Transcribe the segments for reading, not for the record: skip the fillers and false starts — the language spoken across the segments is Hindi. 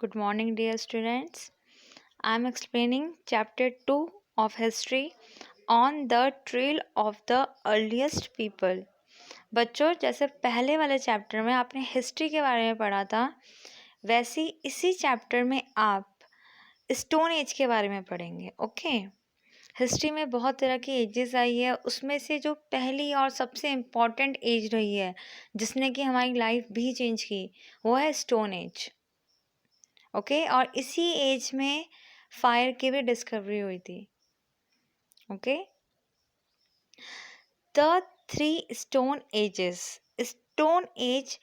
Good morning, dear students. I am explaining chapter 2 of history on the trail of the earliest people. बच्चों, जैसे पहले वाले चैप्टर में आपने हिस्ट्री के बारे में पढ़ा था, वैसे ही इसी चैप्टर में आप स्टोन एज के बारे में पढ़ेंगे। ओके, हिस्ट्री में बहुत तरह की एजेस आई है, उसमें से जो पहली और सबसे इम्पॉर्टेंट एज रही है जिसने कि हमारी लाइफ भी चेंज की, वो है स्टोन एज। ओके, और इसी एज में फायर की भी डिस्कवरी हुई थी। Okay, the 3 stone ages. Stone age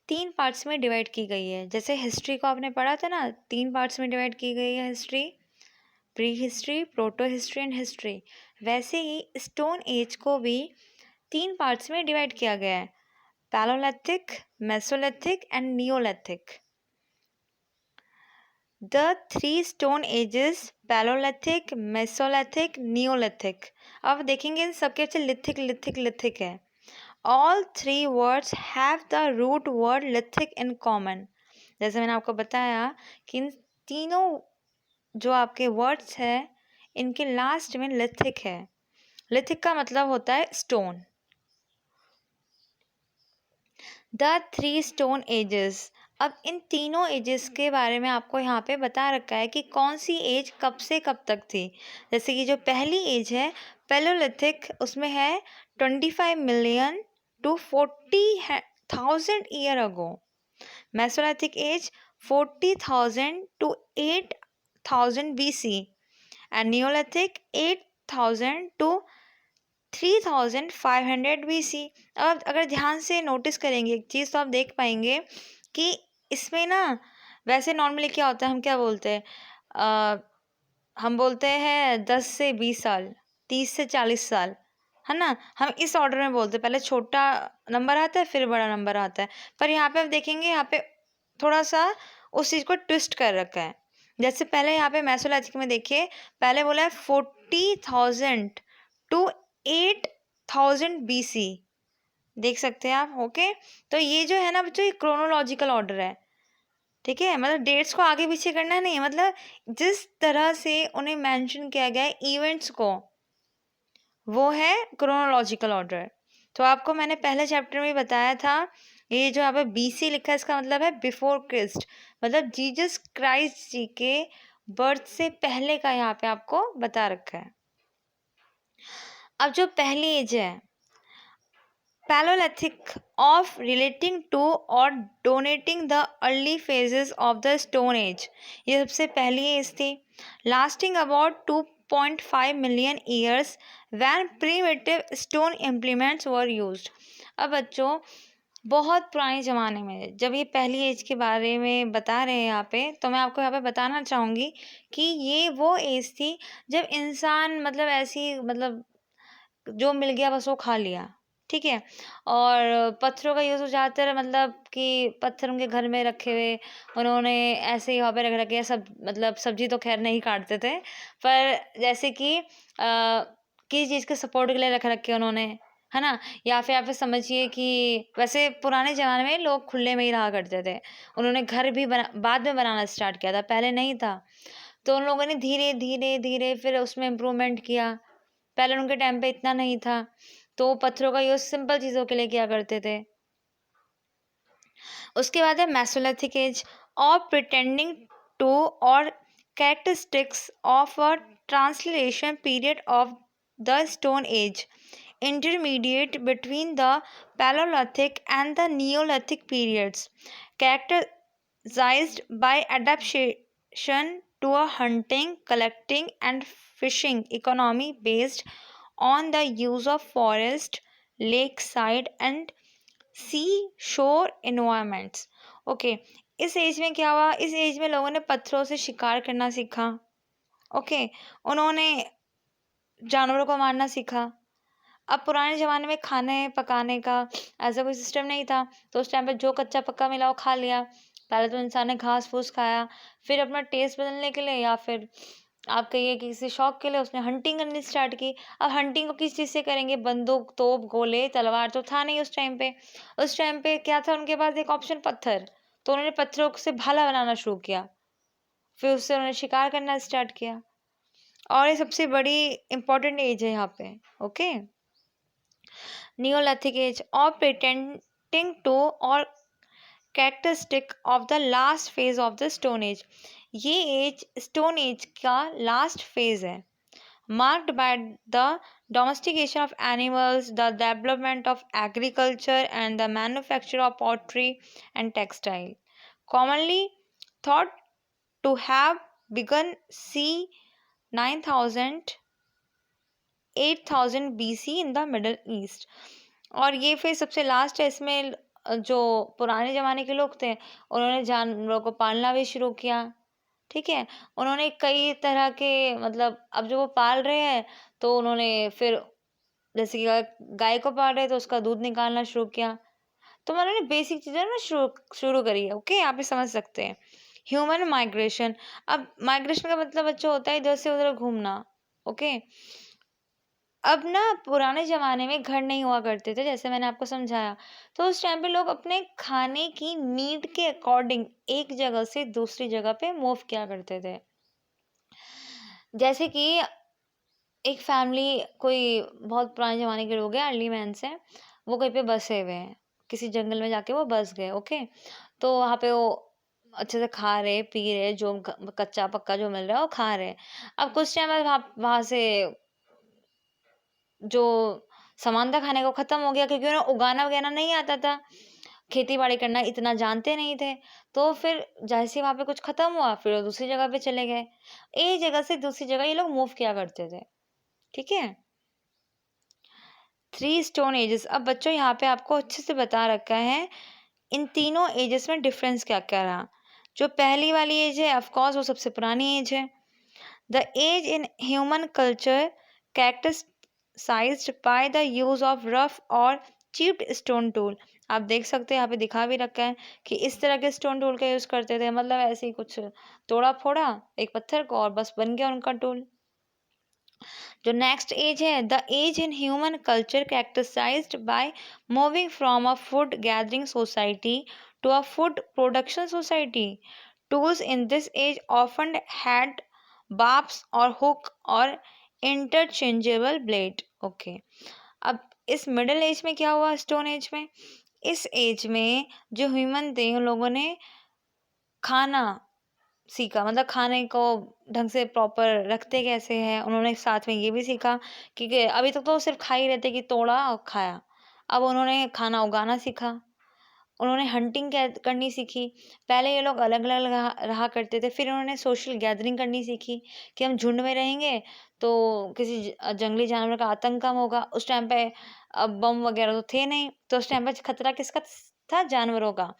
3 parts में डिवाइड की गई है। जैसे हिस्ट्री को आपने पढ़ा था ना, 3 पार्ट्स में डिवाइड की गई है history, pre history, proto history and history. वैसे ही स्टोन एज को भी 3 पार्ट्स में डिवाइड किया गया है, palaeolithic, Mesolithic and Neolithic. The 3 stone ages, palaeolithic, Mesolithic, Neolithic. अब देखेंगे इन सबके पीछे लिथिक लिथिक लिथिक है। All 3 words have the root word lithic in common। जैसे मैंने आपको बताया कि इन तीनों जो आपके वर्ड्स है, इनके लास्ट में लिथिक है। लिथिक का मतलब होता है स्टोन। The 3 stone edges. अब इन तीनों एजेस के बारे में आपको यहाँ पे बता रखा है कि कौन सी एज कब से कब तक थी। जैसे कि जो पहली एज है पैलोलिथिक, उसमें है 25 million to 40,000 year ago. Mesolithic age 40,000 to 8,000 BC and neolithic 8,000 to 3,500 BC। अब अगर ध्यान से नोटिस करेंगे एक चीज़ तो आप देख पाएंगे कि इसमें ना, वैसे नॉर्मली क्या होता है, हम क्या बोलते हैं, हम बोलते हैं 10 से 20 साल, 30 से 40 साल, है ना। हम इस ऑर्डर में बोलते हैं, पहले छोटा नंबर आता है फिर बड़ा नंबर आता है। पर यहाँ पे आप देखेंगे, यहाँ पे थोड़ा सा उस चीज़ को ट्विस्ट कर रखा है। जैसे पहले यहाँ पे मेसोलिथिक में देखिए, पहले बोला है 40,000 टू 8,000 BC। देख सकते हैं आप। ओके, तो ये जो है ना बच्चों, ये क्रोनोलॉजिकल ऑर्डर है। ठीक है, मतलब डेट्स को आगे पीछे करना नहीं, मतलब जिस तरह से उन्हें मेंशन किया गया है इवेंट्स को, वो है क्रोनोलॉजिकल ऑर्डर। तो आपको मैंने पहले चैप्टर में बताया था, ये जो यहाँ पे BC लिखा है इसका मतलब है बिफोर क्रिस्ट, मतलब जीसस क्राइस्ट जी के बर्थ से पहले का यहाँ पे आपको बता रखा है। अब जो पहली एज है palaeolithic, of relating to or donating the early phases of the stone age, ये सबसे पहली एज थी, lasting about 2.5 million years when primitive stone implements were used। अब बच्चों, बहुत पुराने ज़माने में जब ये पहली एज के बारे में बता रहे हैं यहाँ पे, तो मैं आपको यहाँ पे बताना चाहूँगी कि ये वो एज थी जब इंसान मतलब ऐसी, मतलब जो मिल गया बस वो खा लिया। ठीक है, और पत्थरों का यूज़ ज़्यादातर, मतलब कि पत्थर उनके घर में रखे हुए, उन्होंने ऐसे ही वहाँ पे रख रखे सब, मतलब सब्जी तो खैर नहीं काटते थे, पर जैसे कि किसी चीज़ के सपोर्ट के लिए रख रखे उन्होंने, है ना। या फिर आप समझिए कि वैसे पुराने ज़माने में लोग खुले में ही रहा करते थे, उन्होंने घर भी बाद में बनाना स्टार्ट किया था, पहले नहीं था। तो उन लोगों ने धीरे धीरे धीरे फिर उसमें इम्प्रूवमेंट किया। पहले उनके टाइम पे इतना नहीं था, तो पत्थरों का यूज़ सिंपल चीज़ों के लिए किया करते थे। उसके बाद है मेसोलिथिक एज, और प्रिटेंडिंग टू और characteristics of a translation period of the stone age, intermediate between the Paleolithic and the Neolithic periods, characterized by adaptation to a hunting, collecting, and fishing economy based on the use of forest, lakeside, and sea shore environments। Okay, इस एज में क्या हुआ, इस एज में लोगों ने पत्थरों से शिकार करना सीखा। ओके, उन्होंने जानवरों को मारना सीखा। अब पुराने ज़माने में खाने पकाने का ऐसा कोई सिस्टम नहीं था, तो उस टाइम पे जो कच्चा पक्का मिला वो खा लिया। पहले तो इंसान ने घास फूस खाया, फिर अपना टेस्ट बदलने के लिए या फिर आप कहिए कि किसी शौक के लिए उसने हंटिंग करनी स्टार्ट की। अब हंटिंग को किस चीज़ से करेंगे, बंदूक, तोप, गोले, तलवार तो था नहीं उस टाइम पे। उस टाइम पे क्या था उनके पास, एक ऑप्शन पत्थर। तो उन्होंने पत्थरों से भाला बनाना शुरू किया, फिर उससे उन्होंने शिकार करना स्टार्ट किया। और ये सबसे बड़ी इंपॉर्टेंट एज है यहाँ पे। ओके, नियोलिथिक एज और प्रिटेंडिंग टू और characteristic of the last phase of the stone age. ये एज स्टोन एज का लास्ट फेज है, marked by the domestication of animals, the development of agriculture, and the manufacture of pottery and textile. Commonly thought to have begun c. 9000 8000 BC in the Middle East. और ये फिर सबसे लास्ट है। इसमें जो पुराने ज़माने के लोग थे उन्होंने जानवरों को पालना भी शुरू किया। ठीक है, उन्होंने कई तरह के मतलब अब जो वो पाल रहे हैं तो उन्होंने फिर जैसे कि गाय को पाल रहे तो उसका दूध निकालना शुरू किया। तो उन्होंने बेसिक चीज़ें ना शुरू करी है। ओके, आप ये समझ सकते हैं। Human migration. अब माइग्रेशन का मतलब बच्चों होता है इधर से उधर घूमना। ओके, अब ना पुराने ज़माने में घर नहीं हुआ करते थे, जैसे मैंने आपको समझाया। तो उस टाइम पे लोग अपने खाने की नीड के अकॉर्डिंग एक जगह से दूसरी जगह पे मूव किया करते थे। जैसे कि एक फैमिली, कोई बहुत पुराने ज़माने के लोग हैं, अर्ली मैन्स हैं, वो कहीं पे बसे हुए हैं, किसी जंगल में जाके वो बस गए। ओके, तो वहाँ पे वो अच्छे से खा रहे पी रहे, जो कच्चा पक्का जो मिल रहा है वो खा रहे। अब कुछ टाइम बाद वहाँ से जो सामान था खाने को ख़त्म हो गया, क्योंकि उन्हें उगाना वगैरह नहीं आता था, खेती बाड़ी करना इतना जानते नहीं थे। तो फिर जैसे ही वहाँ पे कुछ ख़त्म हुआ फिर वो दूसरी जगह पे चले गए। एक जगह से दूसरी जगह ये लोग मूव किया करते थे। ठीक है, 3 स्टोन एजेस। अब बच्चों यहाँ पे आपको अच्छे से बता रखा है इन तीनों एजेस में डिफरेंस क्या क्या रहा। जो पहली वाली एज है ऑफकोर्स वो सबसे पुरानी एज है। The age in human culture characterised by the use of rough और चिप्ड स्टोन टूल। आप देख सकते हैं यहाँ पे दिखा भी रखा है कि इस तरह के स्टोन टूल का यूज करते थे, मतलब ऐसे ही कुछ तोड़ा फोड़ा एक पत्थर को और बस बन गया उनका टूल। जो नेक्स्ट एज है the age in human culture characterised by moving from a food gathering society to a food production society. Tools in this age often had barbs और हुक और इंटरचेंजेबल ब्लेड। ओके, अब इस मिडिल एज में क्या हुआ, स्टोन एज में, इस एज में जो ह्यूमन थे उन लोगों ने खाना सीखा, मतलब खाने को ढंग से प्रॉपर रखते कैसे हैं उन्होंने साथ में ये भी सीखा। क्योंकि अभी तक तो सिर्फ खा ही रहते कि तोड़ा और खाया, अब उन्होंने खाना उगाना सीखा, उन्होंने हंटिंग करनी सीखी। पहले ये लोग अलग अलग रहा करते थे, फिर उन्होंने सोशल गैदरिंग करनी सीखी कि हम झुंड में रहेंगे तो किसी जंगली जानवर का आतंक कम होगा। उस टाइम पे अब बम वगैरह तो थे नहीं, तो उस टाइम पे खतरा किसका था, जानवरों का।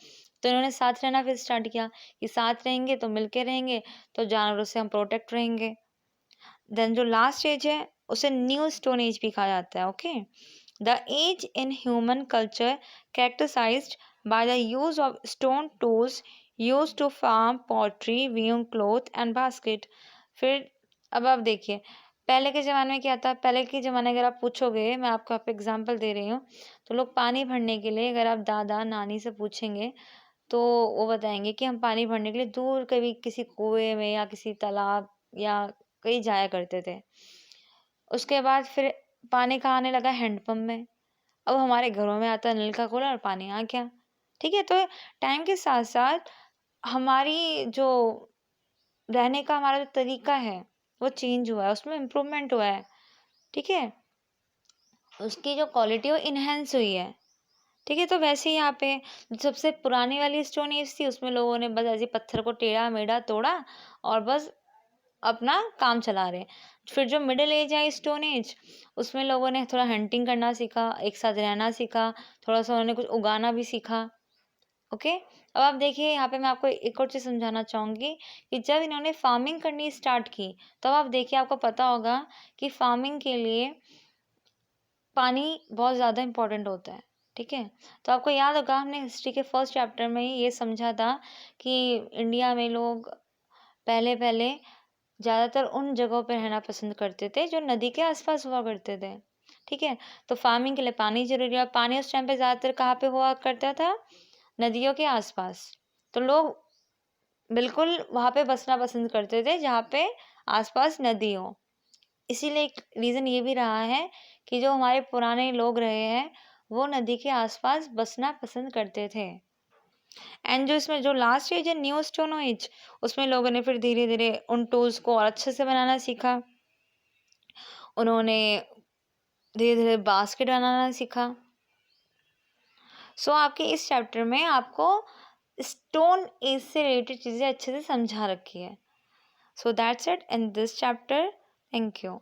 तो इन्होंने साथ रहना फिर स्टार्ट किया कि साथ रहेंगे तो मिलके रहेंगे तो जानवरों से हम प्रोटेक्ट रहेंगे। देन जो लास्ट एज है उसे न्यू स्टोन एज भी कहा जाता है। Okay, the age in human culture characterised by the use of stone tools used to farm, pottery, weave cloth and basket। फिर अब आप देखिए पहले के ज़माने में क्या था। पहले के ज़माने अगर आप पूछोगे, मैं आपको आप एग्जांपल दे रही हूँ, तो लोग पानी भरने के लिए अगर आप दादा नानी से पूछेंगे तो वो बताएंगे कि हम पानी भरने के लिए दूर कभी किसी कुएं में या किसी तालाब या कहीं जाया करते थे। उसके बाद फिर पानी कहाँ आने लगा, हैंडपम्प में। अब हमारे घरों में आता है नल का खोला और पानी आ गया। ठीक है, तो टाइम के साथ साथ हमारी जो रहने का हमारा जो तरीका है वो चेंज हुआ है, उसमें इम्प्रूवमेंट हुआ है। ठीक है, उसकी जो क्वालिटी वो इन्हेंस हुई है। ठीक है, तो वैसे ही यहाँ पे सबसे पुरानी वाली स्टोन एज थी, उसमें लोगों ने बस ऐसे पत्थर को टेढ़ा मेढ़ा तोड़ा और बस अपना काम चला रहे। फिर जो मिडिल एज है स्टोन एज, उसमें लोगों ने थोड़ा हंटिंग करना सीखा, एक साथ रहना सीखा, थोड़ा सा उन्होंने कुछ उगाना भी सीखा। ओके, अब आप देखिए यहाँ पे मैं आपको एक और चीज़ समझाना चाहूँगी कि जब इन्होंने फार्मिंग करनी स्टार्ट की तब आप देखिए आपको पता होगा कि फार्मिंग के लिए पानी बहुत ज़्यादा इम्पोर्टेंट होता है। ठीक है, तो आपको याद होगा हमने हिस्ट्री के फर्स्ट चैप्टर में ही ये समझा था कि इंडिया में लोग पहले पहले ज़्यादातर उन जगहों पर रहना पसंद करते थे जो नदी के आसपास हुआ करते थे। ठीक है, तो फार्मिंग के लिए पानी जरूरी है। पानी उस टाइम पे ज़्यादातर कहाँ पे हुआ करता था, नदियों के आसपास। तो लोग बिल्कुल वहाँ पे बसना पसंद करते थे जहाँ पे आसपास नदी हो। इसीलिए एक रीज़न ये भी रहा है कि जो हमारे पुराने लोग रहे हैं वो नदी के आसपास बसना पसंद करते थे। एंड जो इसमें जो लास्ट एज है न्यू स्टोन एज, उसमें लोगों ने फिर धीरे धीरे उन टूल्स को और अच्छे से बनाना सीखा। उन्होंने धीरे धीरे बास्केट बनाना सीखा। सो आपके इस चैप्टर में आपको स्टोन एज से रिलेटेड चीज़ें अच्छे से समझा रखी है। So that's it in this chapter. Thank you.